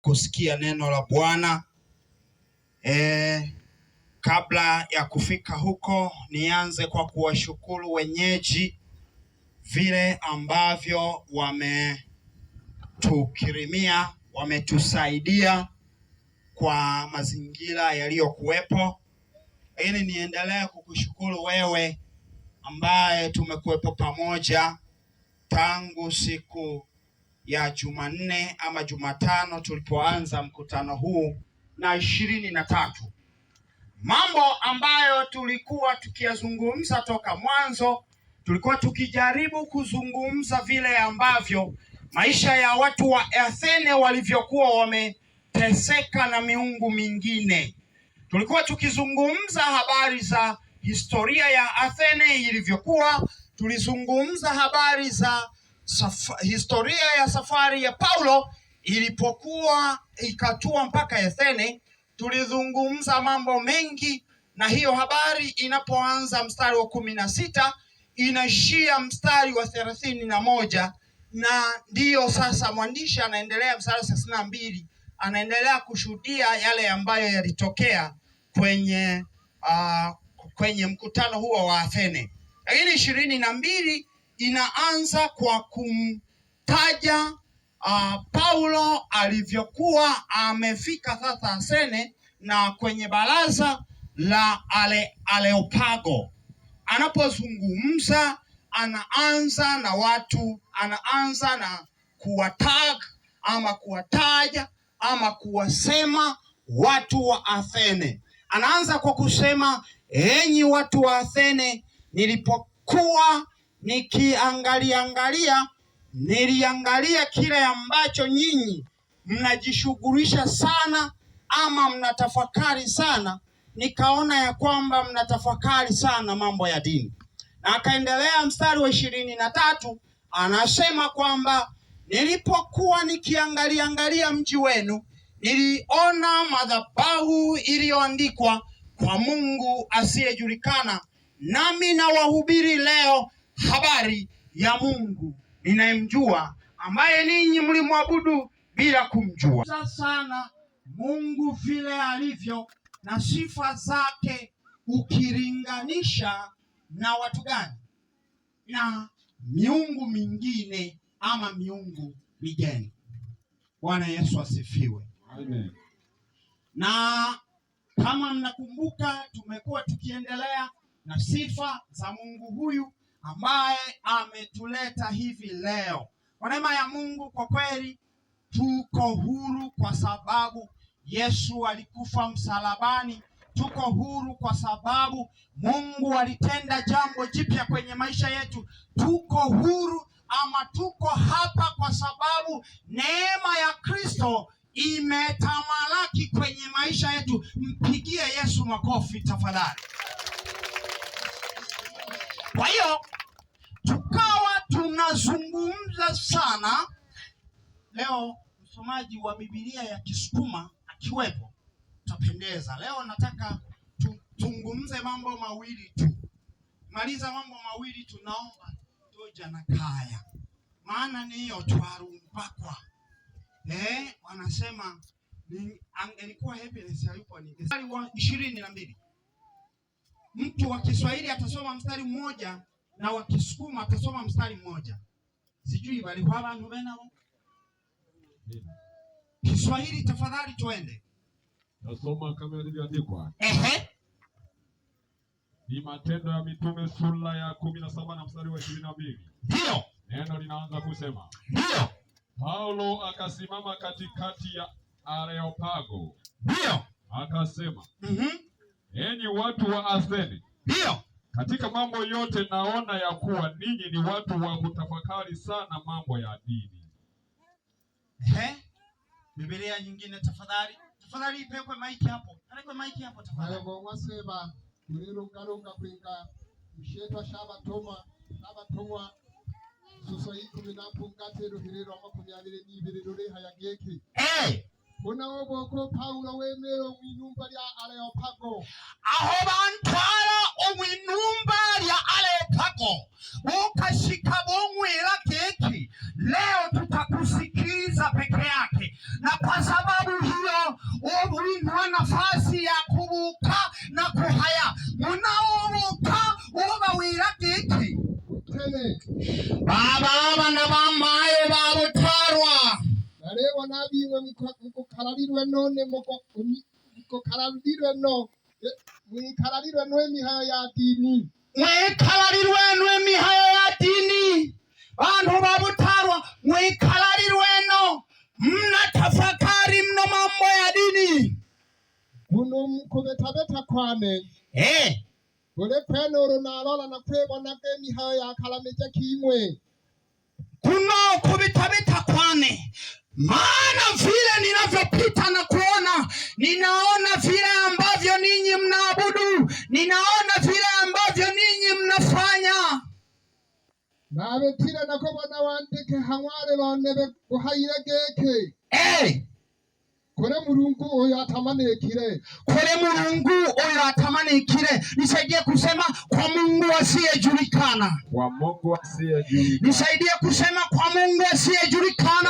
kusikia neno la Bwana. Kabla ya kufika huko, nianze kwa kuwashukuru wenyeji vile ambavyo wametukirimia, wametusaidia kwa mazingira yaliyokuwepo. Lakini niendelee kukushukuru wewe ambaye tumekuwepo pamoja tangu siku ya Jumanne ama Jumatano tulipoanza mkutano huu na 23. Mambo ambayo tulikuwa tukiyazungumza toka mwanzo, tulikuwa tukijaribu kuzungumza vile ambavyo maisha ya watu wa Athene walivyokuwa wameteseka na miungu mingine. Tulikuwa tukizungumza habari za historia ya Athene ilivyokuwa. Tulizungumza habari za historia ya safari ya Paulo ilipokuwa ikatua mpaka Athene. Tulizungumza mambo mengi, na hiyo habari inapoanza mstari wa 16 inaishia mstari wa 31, na ndiyo sasa mwandishi anaendelea mstari wa 32, anaendelea kushuhudia yale ambayo yalitokea kwenye mkutano huo wa Athene. Lakini 22 inaanza kwa kumtaja Paulo alivyokuwa amefika sasa Athene na kwenye baraza la Areopago. Anapozungumza anaanza na kuwatag ama kuwataja ama kuwasema watu wa Athene. Anaanza kwa kusema, enyi watu wa Athene, nilipokuwa niliangalia kile ambacho nyinyi mnajishughulisha sana ama mnatafakari sana, nikaona ya kwamba mnatafakari sana mambo ya dini. Na akaendelea mstari wa 23, anasema kwamba nilipokuwa nikiangalia mji wenu, niliona madhabahu iliyoandikwa kwa Mungu asiyejulikana, nami nawahubiri leo habari ya Mungu ninayemjua, ambaye ninyi mlimwabudu bila kumjua. Sana Mungu vile alivyo na sifa zake, ukilinganisha na watu gani? Na miungu mingine ama miungu migeni. Bwana Yesu asifiwe. Amen. Na kama mnakumbuka, tumekuwa tukiendelea na sifa za Mungu huyu ambaye ametuleta hivi leo. Kwa neema ya Mungu, kwa kweli tuko huru kwa sababu Yesu alikufa msalabani. Tuko huru kwa sababu Mungu alitenda jambo jipya kwenye maisha yetu. Tuko huru ama tuko hapa kwa sababu neema ya Kristo imetamalaki kwenye maisha yetu. Mpigie Yesu makofi tafadhali. Kwa hiyo tukawa tunazungumza sana leo. Msomaji wa Biblia ya Kisukuma akiwepo tutapendeza. Leo nataka tuzungumze mambo mawili tu. Maliza mambo mawili, tunaomba toja na kaya, maana niyo twarumpakwa. Wanasema angelikuwa happiness hayupo. Ni mstari wa 22. Mtu wa Kiswahili atasoma mstari mmoja na wa Kisukuma atasoma mstari mmoja. Sijui bali kwa bantu benabo. Kiswahili tafadhali tuende. Nasoma kama ilivyoandikwa. Ni Matendo ya Mitume sura ya 17 na mstari wa 22. Ndio. Neno linaanza kusema, ndio, Paulo akasimama katikati ya Areopago. Ndio. Akasema, enyi watu wa Athene, ndio, katika mambo yote naona ya kuwa ninyi ni watu wa kutafakari sana mambo ya dini. Biblia nyingine tafadhali. Tafadhali ipekwe maiki hapo. Alekwe maiki hapo tafadhali. Ngo waseba kulero kalonga kwinga mshetwa shaba tomwa suso 10 ngatero hirero amakunyabire n'ibire dore hayageke. Bona oboko Paulo wemero mwinumba lya Areopago. Aho bantwara omwinumba lya Areopago. Ukashika bomwera keki. Leo tutakusikiza peke yake. na kwa sababu hiyo ulimuwa nafasi ya kubuka na kuhaya munaobuka uba wiragiki baba na bamayo babutarwa narewa nabiwe mukukararirwe none mukukararirwe no mwikararirwe no emihayo ya dini mwikararirwe no emihayo ya dini bantu babutarwa mwikararirwe no mnatafakari mno mambo ya dini kuno mkubetabeta kwane ule kwenoro nalola na kwebona emihayo ya kalameja kimwe kuno kubitabita kwane maana vile ninavyopita na kuona ninaona vile ambavyo ninyi mnaabudu, ninaona vile ambavyo ninyi mnafanya nabetira nakobona wandike hamware lonebe buhayire geke kore Mulungu oyo atamanikire nisaidie kusema kwa Mungu asiyejulikana nisaidie kusema kwa Mungu asiyejulikana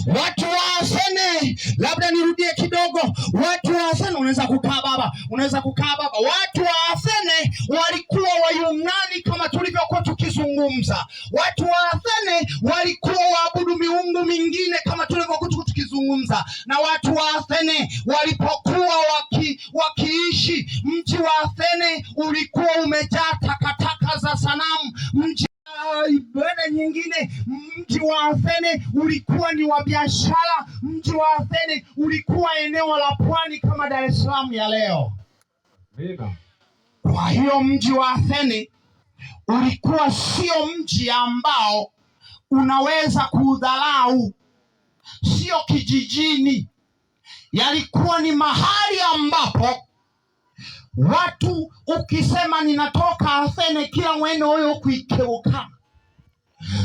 watu wa Athene labda nirudie kidogo watu wa Athene unaweza kukaa baba watu wa Athene walikuwa Wayunani kama tulivyokuwa tukizungumza watu wa Athene walikuwa waabudu miungu mingine kama tulivyokuwa tukizungumza na watu wa Athene walipokuwa wakiishi mji wa Athene ulikuwa umejaa takataka za sanamu ibada nyingine mji wa Athene ulikuwa ni wa biashara mji wa Athene ulikuwa eneo la pwani kama Dar es Salaam ya leo kwa hiyo mji wa Athene ulikuwa sio mji ambao unaweza kuudharau sio kijijini yalikuwa ni mahali ambapo watu ukisema ninatoka Athene kila mwene huyo kuikeuka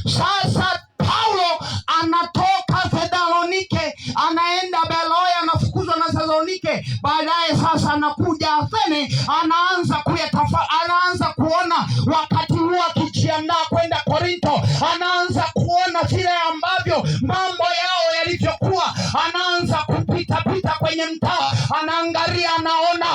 sasa Paulo anatoka Thessalonike anaenda Beroya anafukuzwa na Thessalonike baadaye sasa anakuja Athene anaanza kuona wakati huo akijiandaa kwenda Korinto anaanza kuona vile ambavyo mambo yao yalivyokuwa anaanza kupita kwenye mtaa anaangalia anaona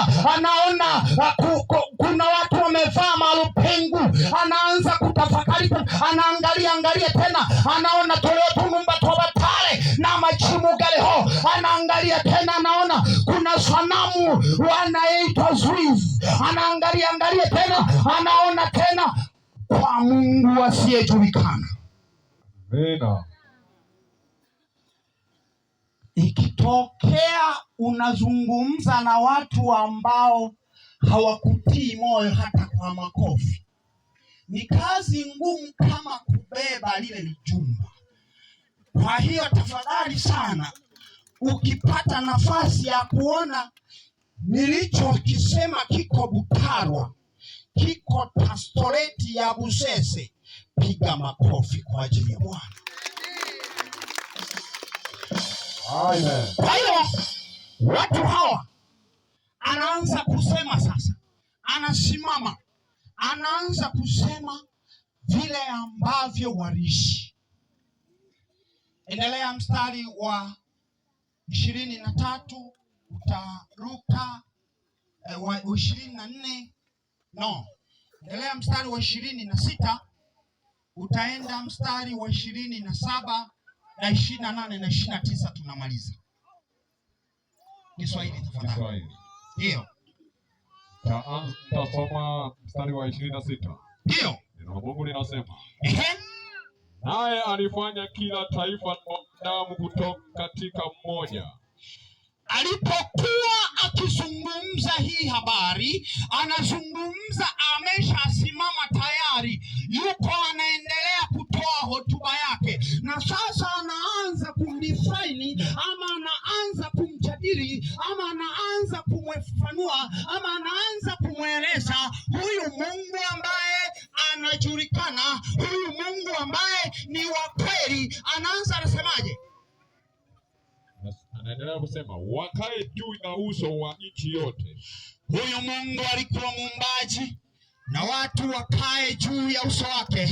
kuna watu wamevaa malupengu anaanza kutafakari anaangalia tena anaona Toyotunumba Tobatale na machimu galeho anaangalia tena anaona kuna sanamu wanaitwa Zeus anaangalia tena anaona tena kwa Mungu asiyejulikana ikitokea unazungumza na watu ambao hawakutii moyo hata kwa makofi ni kazi ngumu kama kubeba lile lijumba. Kwa hiyo tafadhali sana ukipata nafasi ya kuona nilichokisema kiko Butarwa kiko pastoreti ya Busese piga makofi kwa ajili ya Bwana. Amen. Kwa hiyo watu hawa anaanza kusema sasa anasimama anaanza kusema vile ambavyo waliishi. Endelea mstari wa 23 utaruka wa 24 endelea mstari wa 26 utaenda mstari wa 27 na 28 na 29 tunamaliza. Kiswahili tafadhali. Ndio. Tasoma mstari wa 26. Ndio. Neno la Mungu linasema. Naye alifanya kila taifa damu kutoka katika mmoja. Alipokuwa akizungumza hii habari, anazungumza ameshasimama tayari, yuko anaendelea kutoa hotuba yake, na sasa anaanza kumdefine ama anaanza kumjadili ama anaanza kumwefanua ama anaanza kumweleza huyu Mungu ambaye anajulikana, huyu Mungu ambaye ni wa kweli. Anaanza anasemaje? Anaendelea kusema wakae juu ya uso wa nchi yote. Huyu Mungu alikuwa muumbaji na watu wakae juu ya uso wake.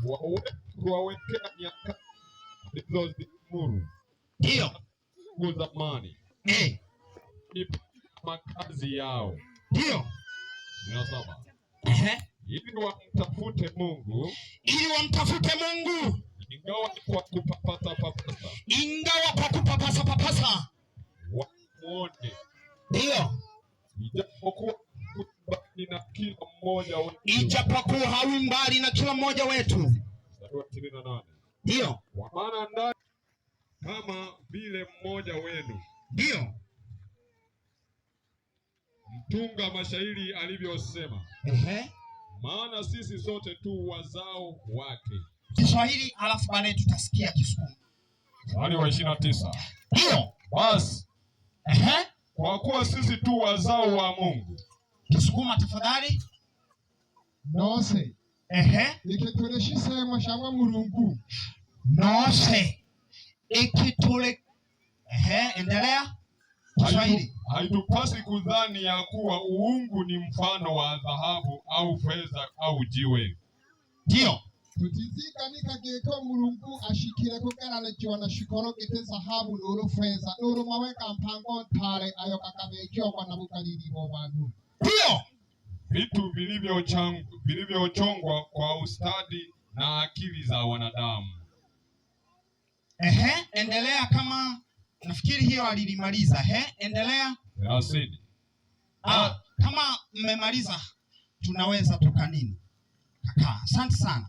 kuwawekea nyakati zilizozimuru. Ndio. Zamani. Ni makazi yao. Ndio. 7. Ili wamtafute Mungu. Ingawa kwa kupapasa papasa. Wamuone. Ndio. Ijapokuwa hawi mbali na kila mmoja wetu. Ndio. Kwa maana ndani kama vile mmoja wenu. Ndio. Mtunga mashairi alivyosema. Maana sisi sote tu wazao wake. Kiswahili alafu baadaye tutasikia Kisukuma. Mstari wa 29. Ndio. Basi. Kwa kuwa sisi tu wazao wa Mungu. Kisukuma tafadhali. Nose. Ikitureshisemo shamwa Mulungu. Nose. Ikitule. Endelea. Kiswahili. Haitupasi kudhani ya kuwa uungu ni mfano wa dhahabu au fedha au jiwe. Ndio. Tutizikanika geko Mulungu ashikire kugeranikiwa na shikoro gite dhahabu n'uru fedha n'uru maweka mpango ntare ayo kakabekyo na bukaliri bo bantu. Ndio. Vitu vilivyochongwa kwa ustadi na akili za wanadamu. Endelea kama nafikiri hiyo alilimaliza. Endelea. 30. Kama mmemaliza tunaweza tukanini. Kaka, asante sana.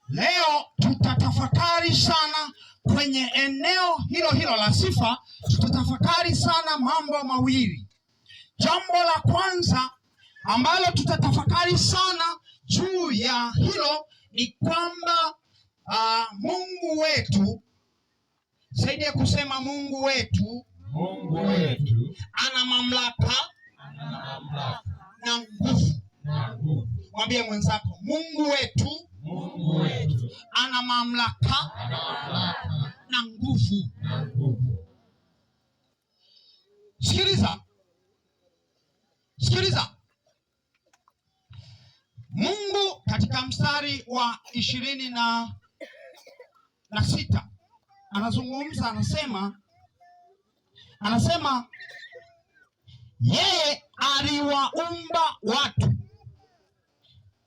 Leo tutatafakari sana kwenye eneo hilo la sifa. Tutatafakari sana mambo mawili. Jambo la kwanza ambalo tutatafakari sana juu ya hilo ni kwamba Mungu wetu, saidia kusema Mungu wetu, ana mamlaka na nguvu. Mwambie mwenzako, Mungu wetu ana mamlaka na nguvu. Sikiliza. Mungu katika mstari wa 26 anazungumza, anasema yeye aliwaumba watu.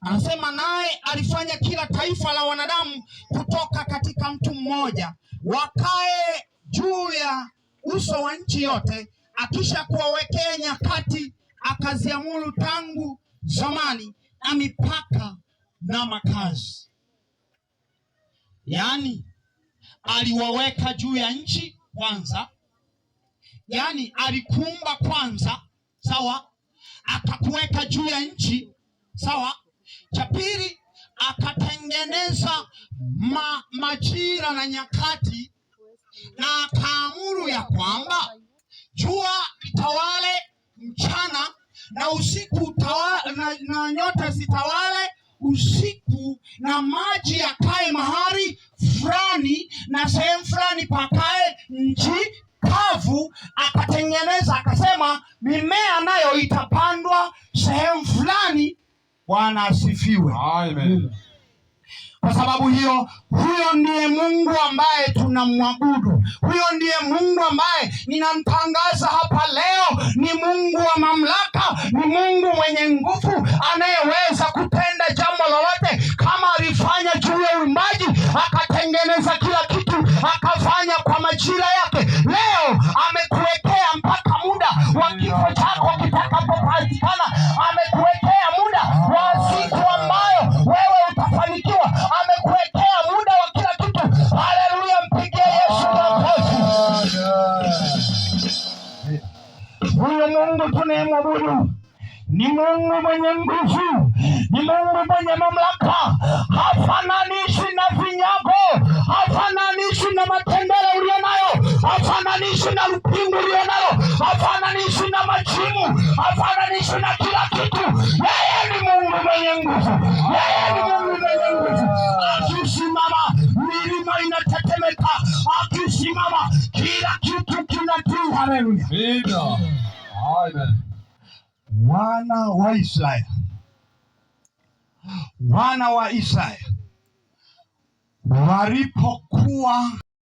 Anasema naye alifanya kila taifa la wanadamu kutoka katika mtu mmoja, wakae juu ya uso wa nchi yote, akisha kuwawekea nyakati, akaziamuru tangu zamani na mipaka na makazi. Yaani aliwaweka juu ya nchi kwanza, yaani alikuumba kwanza, sawa, akakuweka juu ya nchi, sawa. Cha pili, akatengeneza majira na nyakati, na akaamuru ya kwamba jua litawale mchana na usiku utawale, na nyota zitawale usiku, na maji yakae mahali fulani na sehemu fulani pakae nchi kavu. Akatengeneza akasema mimea nayo itapandwa sehemu fulani. Bwana asifiwe. Amen. Kwa sababu hiyo, huyo ndiye Mungu ambaye tunamwabudu. Huyo ndiye Mungu ambaye ninamtangaza hapa leo. Ni Mungu wa mamlaka, ni Mungu mwenye nguvu, anayeweza kutenda jambo lolote. Kama alifanya juu ya uumbaji, akatengeneza kila kitu, akafanya kwa majira yake. Leo amekuwekea mpaka muda wa kifo chako kitakapopatikana. Amekuwekea muda wa siku ambayo wewe utafanikiwa. Amekuwekea muda wa kila kitu. Haleluya, mpigie Yesu makofi. Huyo Mungu tunayemwabudu ni Mungu mwenye nguvu, ni Mungu mwenye mamlaka. Hafananishi na vinyago, hafananishi na matendele ulionayo, hafananishi na upingu ulionayo, hafananishi na majimu, hafananishi na kila kitu. Yeye ni Mungu mwenye nguvu, yeye ni Mungu mwenye nguvu. Akisimama milima inatetemeka, akisimama kila kitu kinatii. Haleluya. Amen. Wana wa Israeli walipokuwa